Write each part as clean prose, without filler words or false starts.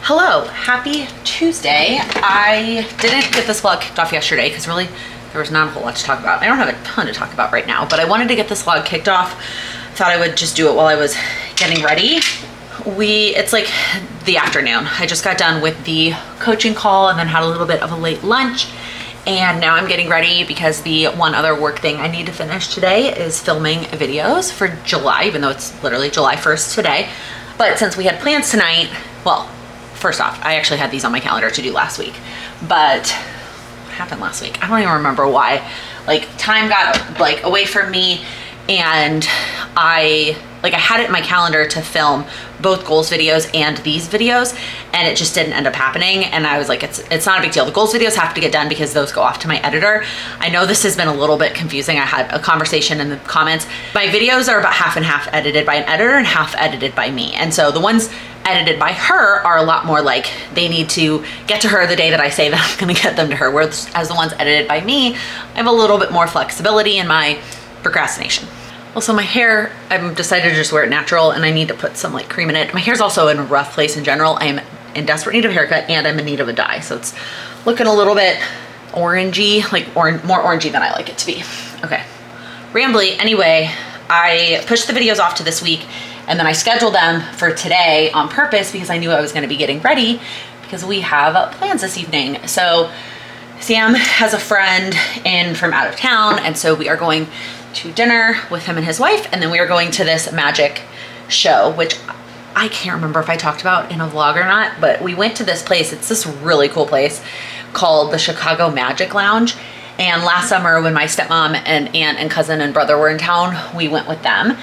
Hello, happy Tuesday. I didn't get this vlog kicked off yesterday because really there was not a whole lot to talk about. I don't have a ton to talk about right now, but I wanted to get this vlog kicked off. Thought I would just do it while I was getting ready. It's like the afternoon. I just got done with the coaching call and then had a little bit of a late lunch. And now I'm getting ready because the one other work thing I need to finish today is filming videos for July, even though it's literally July 1st today. But since we had plans tonight, well, first off, I actually had these on my calendar to do last week, but what happened last week? I don't even remember why. Like, time got like away from me, and I had it in my calendar to film both goals videos and these videos, and it just didn't end up happening. And I was like, it's not a big deal. The goals videos have to get done because those go off to my editor. I know this has been a little bit confusing. I had a conversation in the comments. My videos are about half and half edited by an editor and half edited by me. And so the ones edited by her are a lot more like they need to get to her the day that I say that I'm gonna get them to her, whereas as the ones edited by me, I have a little bit more flexibility in my procrastination. Also, my hair, I've decided to just wear it natural, and I need to put some like cream in it. My hair's also in a rough place in general. I'm in desperate need of a haircut, and I'm in need of a dye. So it's looking a little bit orangey, more orangey than I like it to be. Okay, rambly. Anyway, I pushed the videos off to this week, and then I scheduled them for today on purpose because I knew I was gonna be getting ready because we have plans this evening. So Sam has a friend in from out of town, and so we are going to dinner with him and his wife, and then we are going to this magic show, which I can't remember if I talked about in a vlog or not, but we went to this place. It's this really cool place called the Chicago Magic Lounge. And last summer when my stepmom and aunt and cousin and brother were in town, we went with them,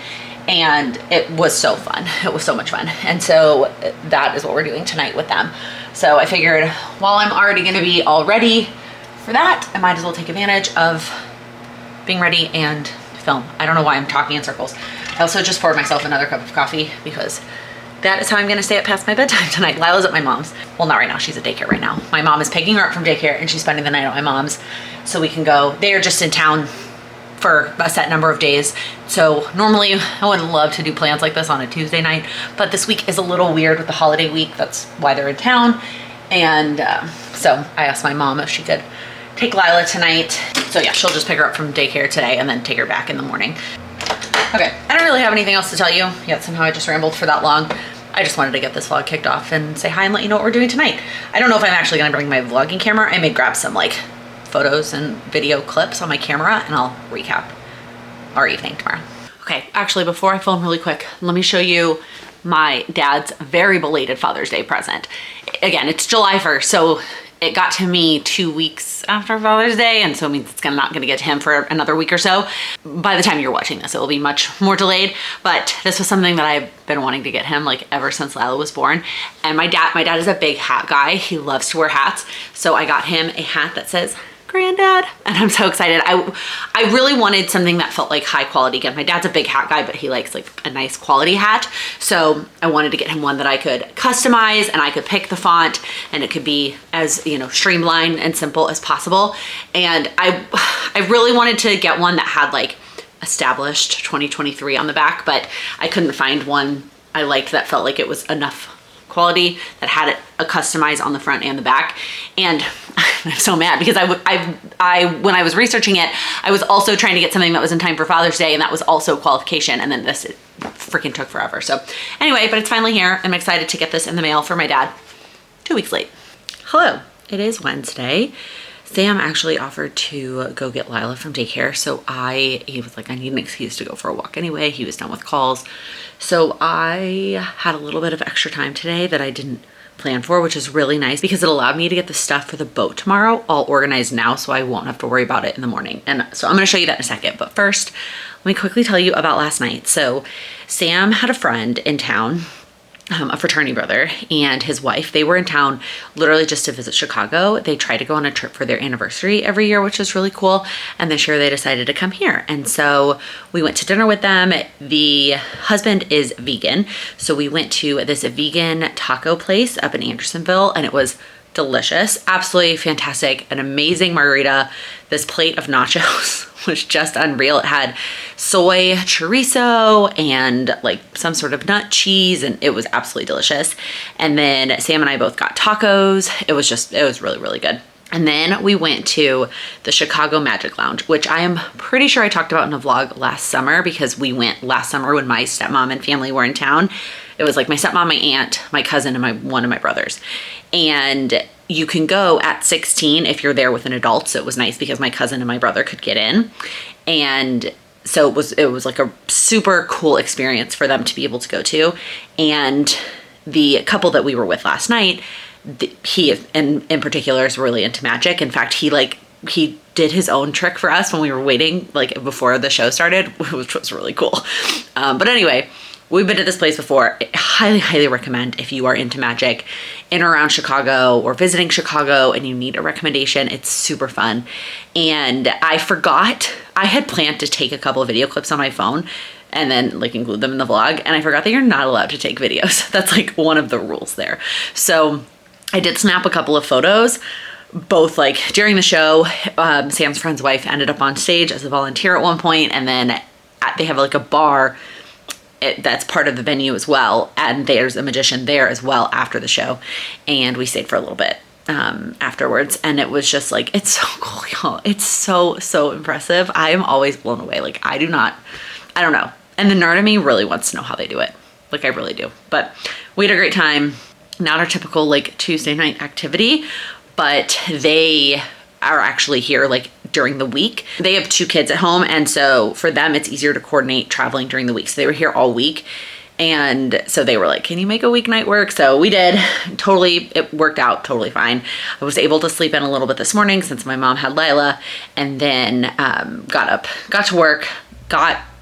and it was so fun. It was so much fun. And so that is what we're doing tonight with them. So I figured while I'm already gonna be all ready for that, I might as well take advantage of being ready and film. I don't know why I'm talking in circles. I also just poured myself another cup of coffee because that is how I'm gonna stay up past my bedtime tonight. Lila's at my mom's. Well, not right now, she's at daycare right now. My mom is picking her up from daycare and she's spending the night at my mom's so we can go. They are just in town for a set number of days. So normally I would love to do plans like this on a Tuesday night, but this week is a little weird with the holiday week. That's why they're in town. And so I asked my mom if she could take Lila tonight. So yeah, she'll just pick her up from daycare today and then take her back in the morning. Okay, I don't really have anything else to tell you yet. Somehow I just rambled for that long. I just wanted to get this vlog kicked off and say hi and let you know what we're doing tonight. I don't know if I'm actually gonna bring my vlogging camera. I may grab some like photos and video clips on my camera and I'll recap our evening tomorrow. Okay, actually before I film really quick, let me show you my dad's very belated Father's Day present. Again, it's July 1st, so it got to me 2 weeks after Father's Day, and so it means it's not gonna get to him for another week or so. By the time you're watching this, it will be much more delayed, but this was something that I've been wanting to get him like ever since Lila was born. And my dad is a big hat guy. He loves to wear hats. So I got him a hat that says Granddad, and I'm so excited. I really wanted something that felt like high quality. Again, my dad's a big hat guy, but he likes like a nice quality hat. So I wanted to get him one that I could customize and I could pick the font and it could be as, you know, streamlined and simple as possible. And I really wanted to get one that had like established 2023 on the back, but I couldn't find one I liked that felt like it was enough quality that had it a customize on the front and the back. And I'm so mad because when I was researching it, I was also trying to get something that was in time for Father's Day, and that was also a qualification, and then this freaking took forever. So anyway, but it's finally here. I'm excited to get this in the mail for my dad 2 weeks late. Hello, it is Wednesday. Sam actually offered to go get Lila from daycare. So he was like, I need an excuse to go for a walk anyway. He was done with calls. So I had a little bit of extra time today that I didn't plan for, which is really nice because it allowed me to get the stuff for the boat tomorrow all organized now, so I won't have to worry about it in the morning. And so I'm gonna show you that in a second. But first, let me quickly tell you about last night. So Sam had a friend in town, a fraternity brother and his wife. They were in town literally just to visit Chicago. They try to go on a trip for their anniversary every year, which is really cool. And this year they decided to come here. And so we went to dinner with them. The husband is vegan. So we went to this vegan taco place up in Andersonville, and it was delicious, absolutely fantastic, an amazing margarita. This plate of nachos was just unreal. It had soy chorizo and like some sort of nut cheese, and it was absolutely delicious. And then Sam and I both got tacos. It was really, really good. And then we went to the Chicago Magic Lounge, which I am pretty sure I talked about in a vlog last summer, because we went last summer when my stepmom and family were in town. It was like my stepmom, my aunt, my cousin, and one of my brothers. And you can go at 16 if you're there with an adult. So it was nice because my cousin and my brother could get in. And so it was like a super cool experience for them to be able to go to. And the couple that we were with last night, he in particular is really into magic. In fact, he did his own trick for us when we were waiting, like before the show started, which was really cool. But anyway, we've been to this place before. I highly, highly recommend if you are into magic in or around Chicago or visiting Chicago and you need a recommendation. It's super fun. And I had planned to take a couple of video clips on my phone and then like include them in the vlog. And I forgot that you're not allowed to take videos. That's like one of the rules there. So I did snap a couple of photos, both like during the show. Sam's friend's wife ended up on stage as a volunteer at one point, and then they have like a bar that's part of the venue as well, and there's a magician there as well after the show, and we stayed for a little bit afterwards, and it was just like, it's so cool, y'all. It's so impressive. I am always blown away. Like I don't know, and the nerd in me really wants to know how they do it. Like I really do. But we had a great time. Not our typical like Tuesday night activity, but they are actually here like during the week. They have 2 kids at home, and so for them it's easier to coordinate traveling during the week. So they were here all week, and so they were like, can you make a weeknight work? So we did. Totally, it worked out totally fine. I was able to sleep in a little bit this morning since my mom had Lila, and then got up, got to work,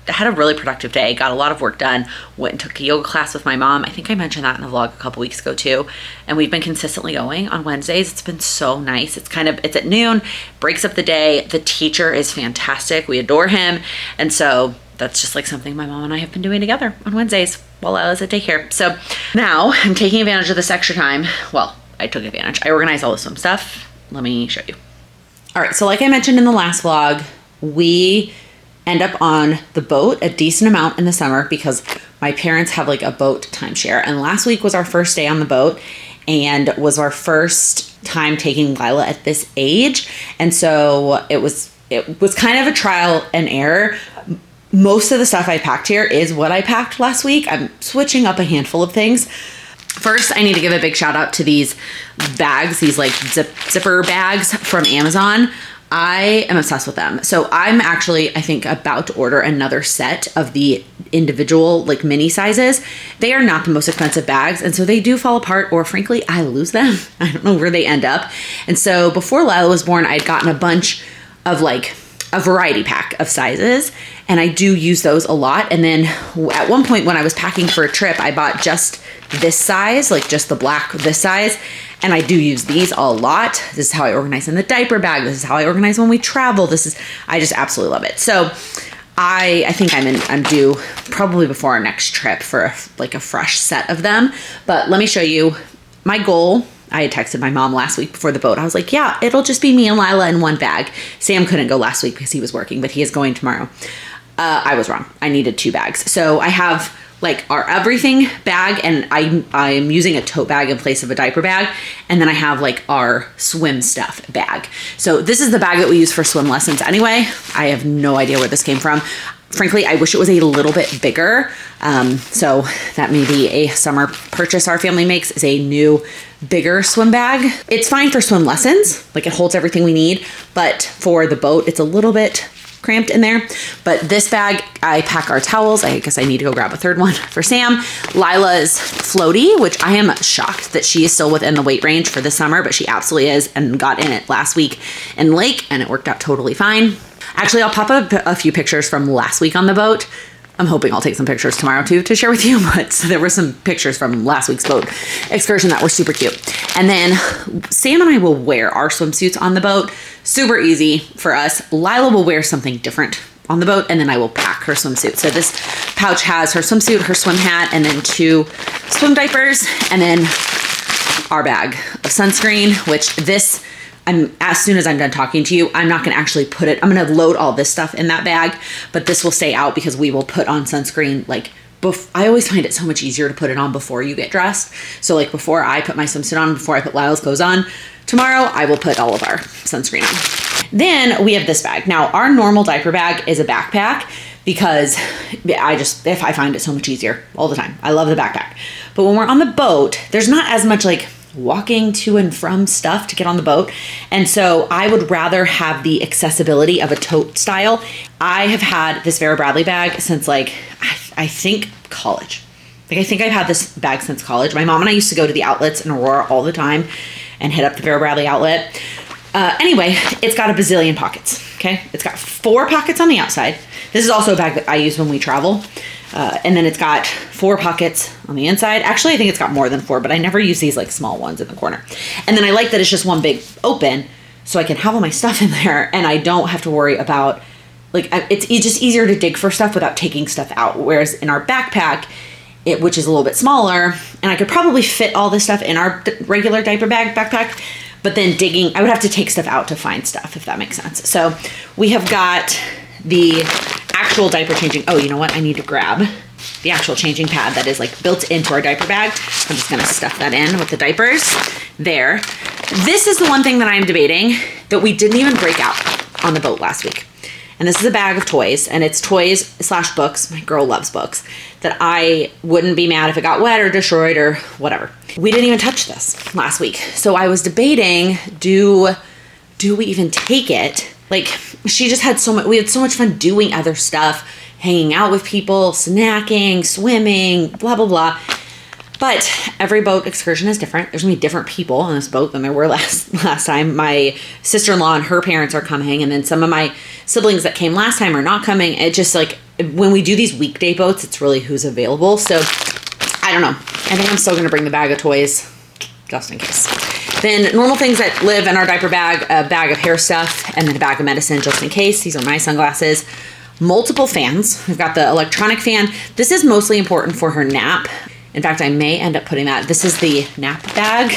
had a really productive day, got a lot of work done, went and took a yoga class with my mom. I think I mentioned that in the vlog a couple weeks ago too. And we've been consistently going on Wednesdays. It's been so nice. It's at noon, breaks up the day. The teacher is fantastic. We adore him. And so that's just like something my mom and I have been doing together on Wednesdays while I was at daycare. So now I'm taking advantage of this extra time. Well, I took advantage. I organized all the swim stuff. Let me show you. All right. So like I mentioned in the last vlog, we end up on the boat a decent amount in the summer because my parents have like a boat timeshare. And last week was our first day on the boat and was our first time taking Lila at this age. And so it was kind of a trial and error. Most of the stuff I packed here is what I packed last week. I'm switching up a handful of things. First, I need to give a big shout out to these bags, these like zipper bags from Amazon. I am obsessed with them. So I'm actually, I think, about to order another set of the individual like mini sizes. They are not the most expensive bags, and so they do fall apart, or frankly, I lose them. I don't know where they end up. And so before Lila was born, I'd gotten a bunch of like a variety pack of sizes, and I do use those a lot. And then at one point when I was packing for a trip, I bought just this size, like just the black, this size. And I do use these a lot. This is how I organize in the diaper bag. This is how I organize when we travel. I just absolutely love it. So I think I'm due probably before our next trip for a fresh set of them. But let me show you my goal. I had texted my mom last week before the boat. I was like, yeah, it'll just be me and Lila in one bag. Sam couldn't go last week because he was working, but he is going tomorrow. I was wrong. I needed 2 bags. So I have like our everything bag, and I'm using a tote bag in place of a diaper bag. And then I have like our swim stuff bag. So this is the bag that we use for swim lessons anyway. I have no idea where this came from. Frankly, I wish it was a little bit bigger. So that may be a summer purchase our family makes, is a new bigger swim bag. It's fine for swim lessons. Like it holds everything we need, but for the boat, it's a little bit cramped in there. But this bag, I pack our towels. I guess I need to go grab a third one for Sam. Lila's floaty, which I am shocked that she is still within the weight range for this summer, but she absolutely is, and got in it last week in Lake, and it worked out totally fine. Actually, I'll pop up a few pictures from last week on the boat. I'm hoping I'll take some pictures tomorrow too to share with you, but there were some pictures from last week's boat excursion that were super cute. And then Sam and I will wear our swimsuits on the boat. Super easy for us. Lila will wear something different on the boat, and then I will pack her swimsuit. So this pouch has her swimsuit, her swim hat, and then 2 swim diapers. And then our bag of sunscreen, which this, as soon as I'm done talking to you, I'm not going to actually put it, I'm going to load all this stuff in that bag, but this will stay out because we will put on sunscreen like I always find it so much easier to put it on before you get dressed. So like before I put my swimsuit on, before I put Lila's clothes on, tomorrow I will put all of our sunscreen on. Then we have this bag. Now our normal diaper bag is a backpack because I find it so much easier all the time. I love the backpack. But when we're on the boat, there's not as much like walking to and from stuff to get on the boat. And so I would rather have the accessibility of a tote style. I have had this Vera Bradley bag since like, I think college. Like I think I've had this bag since college. My mom and I used to go to the outlets in Aurora all the time and hit up the Vera Bradley outlet. Anyway, it's got a bazillion pockets, okay? It's got 4 pockets on the outside. This is also a bag that I use when we travel. And then it's got 4 pockets on the inside. Actually, I think it's got more than 4, but I never use these like small ones in the corner. And then I like that it's just one big open so I can have all my stuff in there and I don't have to worry about like, it's just easier to dig for stuff without taking stuff out. Whereas in our backpack, which is a little bit smaller, and I could probably fit all this stuff in our regular diaper backpack, but then digging, I would have to take stuff out to find stuff, if that makes sense. So we have got the actual diaper changing. Oh, you know what? I need to grab the actual changing pad that is like built into our diaper bag. I'm just going to stuff that in with the diapers there. This is the one thing that I'm debating that we didn't even break out on the boat last week. And this is a bag of toys, and it's toys/books. My girl loves books. That I wouldn't be mad if it got wet or destroyed or whatever. We didn't even touch this last week. So I was debating, do we even take it? Like, she just had we had so much fun doing other stuff, hanging out with people, snacking, swimming, blah, blah, blah. But every boat excursion is different. There's gonna be different people on this boat than there were last time. My sister-in-law and her parents are coming, and then some of my siblings that came last time are not coming. It just like, when we do these weekday boats, it's really who's available. So I don't know. I think I'm still gonna bring the bag of toys just in case. Then normal things that live in our diaper bag, a bag of hair stuff, and then a bag of medicine just in case. These are my sunglasses. Multiple fans. We've got the electronic fan. This is mostly important for her nap. In fact, I may end up putting that. This is the nap bag.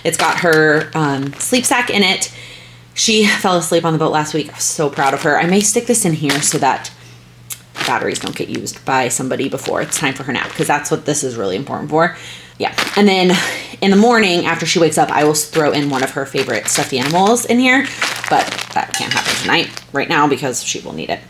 It's got her sleep sack in it. She fell asleep on the boat last week. I was so proud of her. I may stick this in here so that batteries don't get used by somebody before it's time for her nap, because that's what this is really important for. Yeah. And then in the morning after she wakes up, I will throw in one of her favorite stuffed animals in here, but that can't happen tonight right now because she will need it.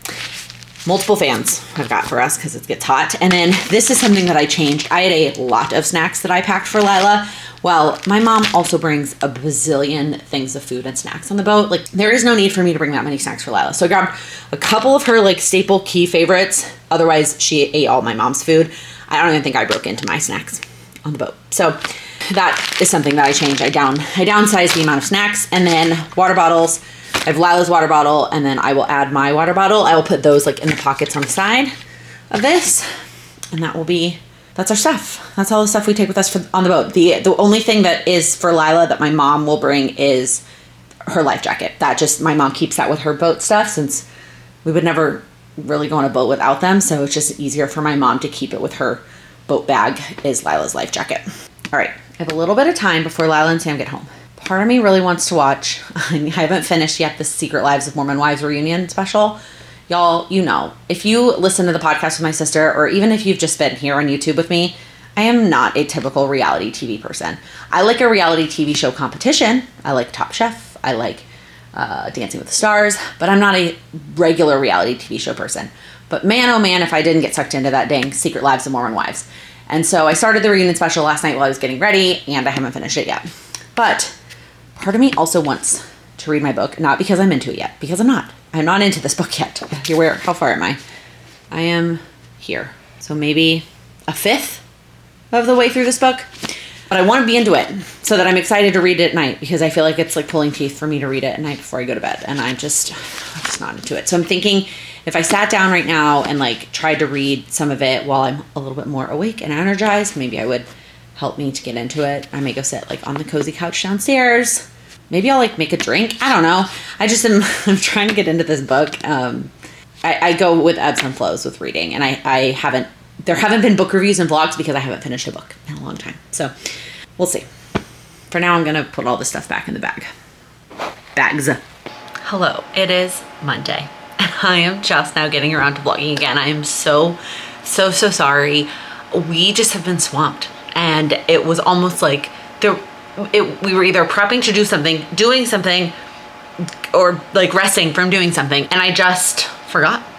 Multiple fans I've got for us because it gets hot. And then this is something that I changed. I had a lot of snacks that I packed for Lila. Well, my mom also brings a bazillion things of food and snacks on the boat. Like, there is no need for me to bring that many snacks for Lila. So I grabbed a couple of her like staple key favorites. Otherwise, she ate all my mom's food. I don't even think I broke into my snacks on the boat. So that is something that I changed. I downsized the amount of snacks, and then water bottles. I have Lila's water bottle, and then I will add my water bottle. I will put those like in the pockets on the side of this, and that's our stuff. That's all the stuff we take with us on the boat. The only thing that is for Lila that my mom will bring is her life jacket. That just, my mom keeps that with her boat stuff since we would never really go on a boat without them. So it's just easier for my mom to keep it with her boat bag is Lila's life jacket. All right, I have a little bit of time before Lila and Sam get home. Part of me really wants to watch, I haven't finished yet, the Secret Lives of Mormon Wives reunion special. Y'all, you know, if you listen to the podcast with my sister, or even if you've just been here on YouTube with me, I am not a typical reality TV person. I like a reality TV show competition. I like Top Chef. I like Dancing with the Stars, but I'm not a regular reality TV show person. But man, oh man, if I didn't get sucked into that dang Secret Lives of Mormon Wives. And so I started the reunion special last night while I was getting ready, and I haven't finished it yet. But part of me also wants to read my book, not because I'm into it yet, because I'm not. I'm not into this book yet. How far am I? I am here. So maybe a fifth of the way through this book. But I want to be into it so that I'm excited to read it at night, because I feel like it's like pulling teeth for me to read it at night before I go to bed. And I'm just not into it. So I'm thinking if I sat down right now and like tried to read some of it while I'm a little bit more awake and energized, maybe I would help me to get into it. I may go sit like on the cozy couch downstairs. Maybe I'll like make a drink. I don't know. I'm trying to get into this book. I go with ebbs and flows with reading, and there haven't been book reviews and vlogs because I haven't finished a book in a long time. So we'll see. for now, I'm gonna put all this stuff back in the bags. Hello, it is Monday, and I am just now getting around to vlogging again. I am so sorry. We just have been swamped, and it was almost like we were either prepping to do something, doing something, or like resting from doing something, and I just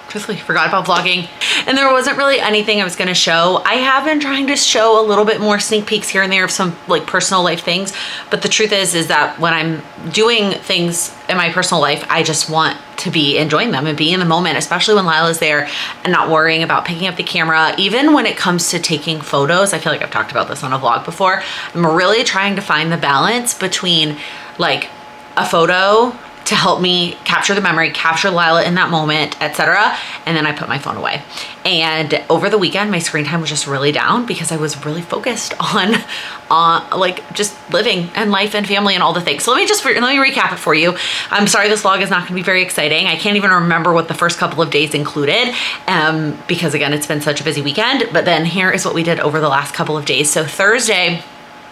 truthfully forgot about vlogging, and there wasn't really anything I was going to show. I have been trying to show a little bit more sneak peeks here and there of some like personal life things, but the truth is that when I'm doing things in my personal life, I just want to be enjoying them and be in the moment, especially when Lila's there and not worrying about picking up the camera. Even when it comes to taking photos, I feel like I've talked about this on a vlog before, I'm really trying to find the balance between like a photo to help me capture the memory, capture Lila in that moment, etc. And then I put my phone away. And over the weekend, my screen time was just really down because I was really focused on like just living and life and family and all the things. So let me recap it for you. I'm sorry this vlog is not gonna be very exciting. I can't even remember what the first couple of days included because again, it's been such a busy weekend. But then here is what we did over the last couple of days. So Thursday,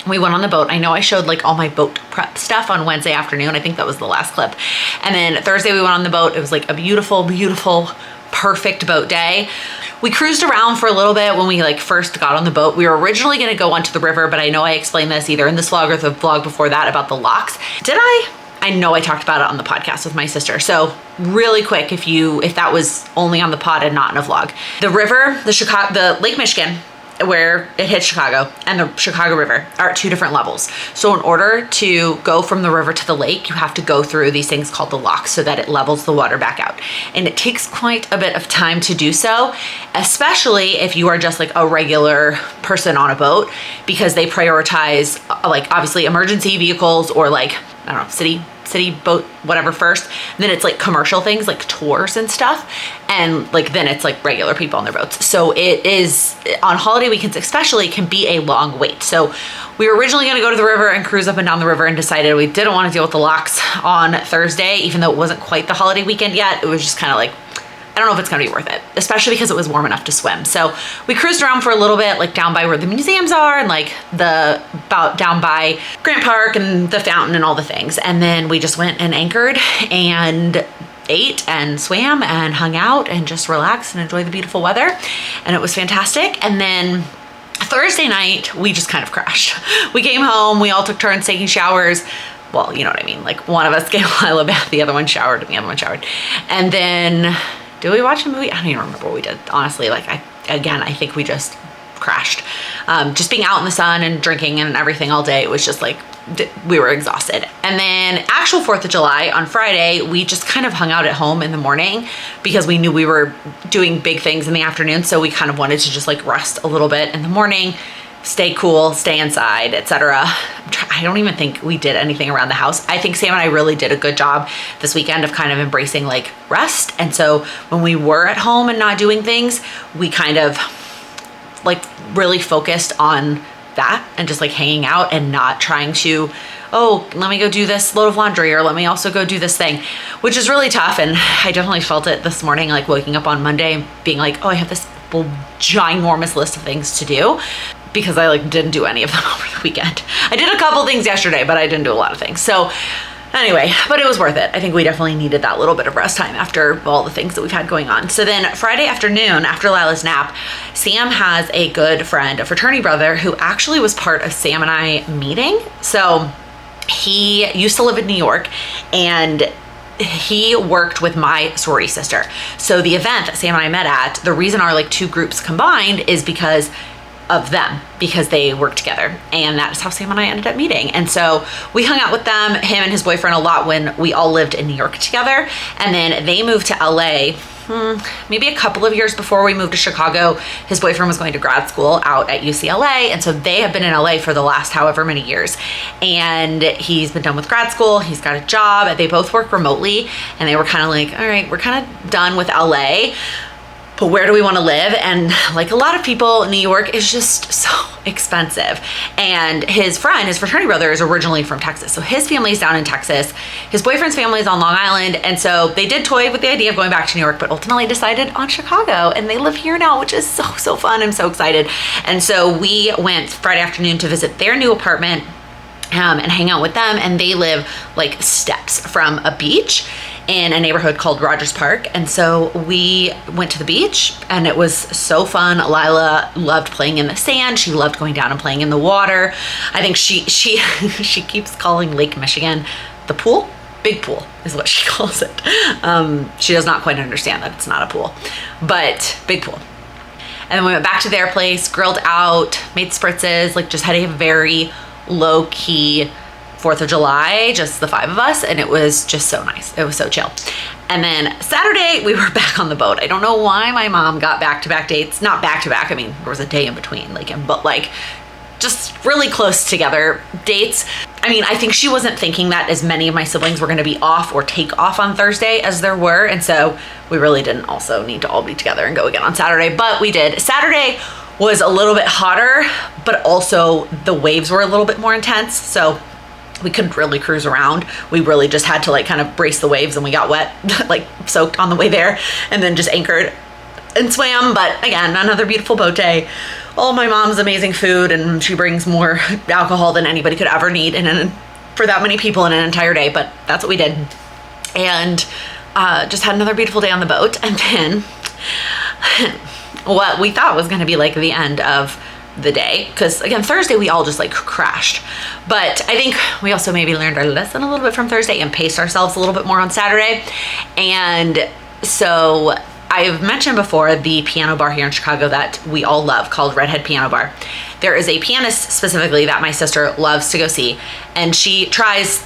we went on the boat. I know I showed like all my boat prep stuff on Wednesday afternoon. I think that was the last clip. And then Thursday we went on the boat. It was like a beautiful, perfect boat day. We cruised around for a little bit when we like first got on the boat. We were originally gonna go onto the river, but I know I explained this either in this vlog or the vlog before that about the locks. Did I? I know I talked about it on the podcast with my sister. So really quick, if that was only on the pod and not in a vlog. The river, the Lake Michigan, where it hits Chicago, and the Chicago River are at two different levels. So in order to go from the river to the lake, you have to go through these things called the locks so that it levels the water back out. And it takes quite a bit of time to do so, especially if you are just like a regular person on a boat, because they prioritize like obviously emergency vehicles or like, I don't know, city boat, whatever first. And then it's like commercial things like tours and stuff. And like, then it's like regular people on their boats. So it is on holiday weekends, especially, can be a long wait. So we were originally going to go to the river and cruise up and down the river and decided we didn't want to deal with the locks on Thursday, even though it wasn't quite the holiday weekend yet. It was just kind of like, I don't know if it's gonna be worth it, especially because it was warm enough to swim. So we cruised around for a little bit, like down by where the museums are and like about down by Grant Park and the fountain and all the things. And then we just went and anchored and ate and swam and hung out and just relaxed and enjoyed the beautiful weather. And it was fantastic. And then Thursday night, we just kind of crashed. We came home, we all took turns taking showers. Well, you know what I mean? Like one of us gave Lila a bath, the other one showered, and the other one showered. And then, did we watch a movie? I don't even remember what we did. Honestly, like I think we just crashed. Just being out in the sun and drinking and everything all day, it was just like, we were exhausted. And then actual 4th of July on Friday, we just kind of hung out at home in the morning because we knew we were doing big things in the afternoon. So we kind of wanted to just like rest a little bit in the morning, stay cool, stay inside, etc. I don't even think we did anything around the house. I think Sam and I really did a good job this weekend of kind of embracing like rest. And so when we were at home and not doing things, we kind of like really focused on that and just like hanging out and not trying to, oh, let me go do this load of laundry or let me also go do this thing, which is really tough. And I definitely felt it this morning, like waking up on Monday being like, oh, I have this ginormous list of things to do, because I like didn't do any of them over the weekend. I did a couple things yesterday, but I didn't do a lot of things. So anyway, but it was worth it. I think we definitely needed that little bit of rest time after all the things that we've had going on. So then Friday afternoon, after Lila's nap, Sam has a good friend, a fraternity brother, who actually was part of Sam and I meeting. So he used to live in New York, and he worked with my sorority sister. So the event that Sam and I met at, the reason our like two groups combined is because of them, because they work together, and that is how Sam and I ended up meeting. And so we hung out with them, him and his boyfriend, a lot when we all lived in New York together. And then they moved to LA maybe a couple of years before we moved to Chicago. His boyfriend was going to grad school out at UCLA, and so they have been in LA for the last however many years. And he's been done with grad school, he's got a job, they both work remotely, and they were kind of like, all right, we're kind of done with LA, but where do we want to live? And like a lot of people, New York is just so expensive. And his friend, his fraternity brother, is originally from Texas. So his family's down in Texas. His boyfriend's family is on Long Island. And so they did toy with the idea of going back to New York, but ultimately decided on Chicago. And they live here now, which is so, so fun. I'm so excited. And so we went Friday afternoon to visit their new apartment and hang out with them. And they live like steps from a beach in a neighborhood called Rogers Park. And so we went to the beach and it was so fun. Lila loved playing in the sand. She loved going down and playing in the water. I think she keeps calling Lake Michigan the pool. Big pool is what she calls it. She does not quite understand that it's not a pool, but big pool. And then we went back to their place, grilled out, made spritzes, like just had a very low key 4th of July, just the 5 of us. And it was just so nice. It was so chill. And then Saturday we were back on the boat. I don't know why my mom got back-to-back dates, not back-to-back. I mean, there was a day in between, but like just really close together dates. I mean, I think she wasn't thinking that as many of my siblings were going to be off or take off on Thursday as there were. And so we really didn't also need to all be together and go again on Saturday, but we did. Saturday was a little bit hotter, but also the waves were a little bit more intense. So we couldn't really cruise around. We really just had to like kind of brace the waves, and we got wet, like soaked on the way there, and then just anchored and swam. But again, another beautiful boat day. All my mom's amazing food, and she brings more alcohol than anybody could ever need for that many people in an entire day, but that's what we did. And just had another beautiful day on the boat. And then what we thought was going to be like the end of the day, because again, Thursday we all just like crashed, but I think we also maybe learned our lesson a little bit from Thursday and paced ourselves a little bit more on Saturday. And so I've mentioned before the piano bar here in Chicago that we all love, called Redhead Piano Bar. There is a pianist specifically that my sister loves to go see, and he plays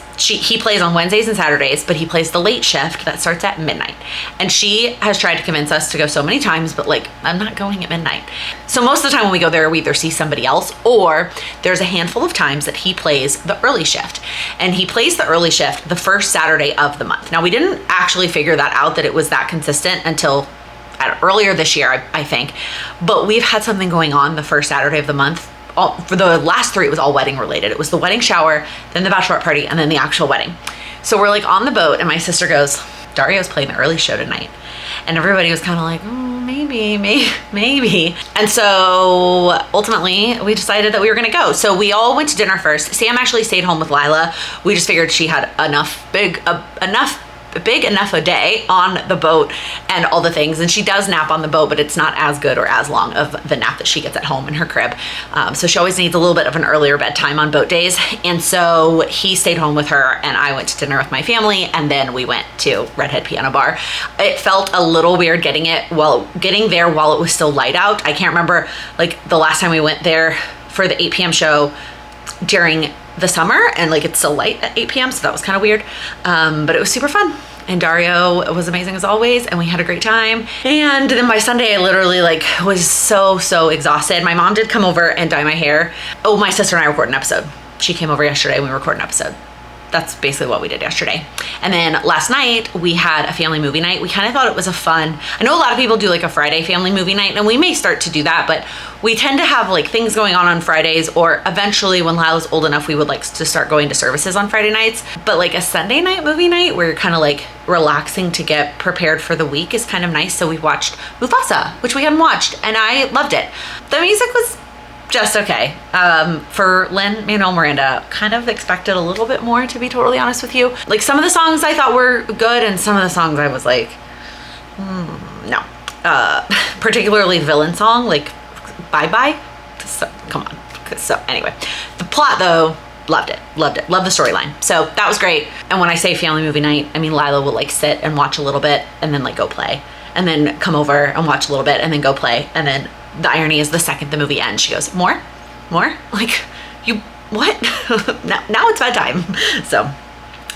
on Wednesdays and Saturdays, but he plays the late shift that starts at midnight. And she has tried to convince us to go so many times, but like, I'm not going at midnight. So most of the time when we go there, we either see somebody else, or there's a handful of times that he plays the early shift. And he plays the early shift the first Saturday of the month. Now, we didn't actually figure that out, that it was that consistent, until earlier this year, I think. But we've had something going on the first Saturday of the month. For the last 3, it was all wedding related. It was the wedding shower, then the bachelorette party, and then the actual wedding. So we're like on the boat, and my sister goes, Dario's playing the early show tonight. And everybody was kind of like, oh, maybe. And so ultimately we decided that we were going to go. So we all went to dinner first. Sam actually stayed home with Lila. We just figured she had big enough a day on the boat and all the things. And she does nap on the boat, but it's not as good or as long of the nap that she gets at home in her crib. So she always needs a little bit of an earlier bedtime on boat days. And so he stayed home with her, and I went to dinner with my family, and then we went to Redhead Piano Bar. It felt a little weird getting there while it was still light out. I can't remember like the last time we went there for the 8 p.m. show during the summer, and like it's still light at 8 p.m. so that was kind of weird, but it was super fun. And Dario was amazing as always, and we had a great time. And then by Sunday, I literally like was so exhausted. My mom did come over and dye my hair. Oh, my sister and I recorded an episode. She came over yesterday and we recorded an episode. That's basically what we did yesterday. And then last night we had a family movie night. We kind of thought it was I know a lot of people do like a Friday family movie night, and we may start to do that, but we tend to have like things going on Fridays, or eventually when Lila's old enough, we would like to start going to services on Friday nights. But like a Sunday night movie night where you're kind of like relaxing to get prepared for the week is kind of nice. So we watched Mufasa, which we hadn't watched, and I loved it. The music was just okay. For Lin-Manuel Miranda, kind of expected a little bit more, to be totally honest with you. Like some of the songs I thought were good, and some of the songs I was like, no. Particularly the villain song, like Bye Bye. So, come on. So anyway, the plot though, loved it. Loved the storyline. So that was great. And when I say family movie night, I mean Lila will like sit and watch a little bit and then like go play, and then come over and watch a little bit and then go play. And then the irony is the second the movie ends, she goes, more? Like, you, what? now it's bedtime. So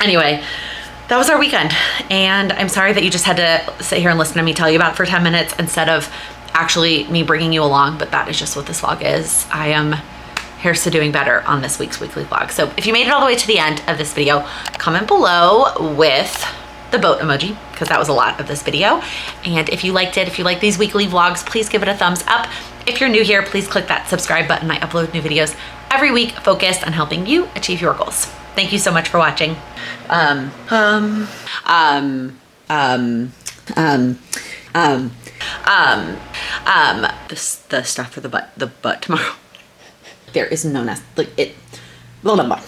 anyway, that was our weekend. And I'm sorry that you just had to sit here and listen to me tell you about it for 10 minutes instead of actually me bringing you along, but that is just what this vlog is. I am here's to doing better on this week's weekly vlog. So if you made it all the way to the end of this video, comment below with the boat emoji, because that was a lot of this video. And if you liked it, if you like these weekly vlogs, please give it a thumbs up. If you're new here, please click that subscribe button. I upload new videos every week focused on helping you achieve your goals. Thank you so much for watching. The stuff for the butt tomorrow. There is no nest, like it, blah, blah, blah.